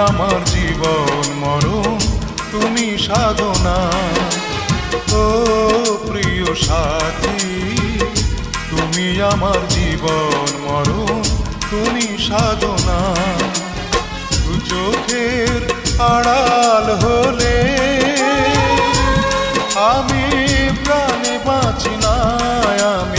আমার জীবন মরণ, তুমি সাধনা। ও প্রিয় সাথী, তুমি আমার জীবন মরণ, তুমি সাধনা। দু চোখের আড়াল হলে আমি প্রাণে বাঁচি না, আমি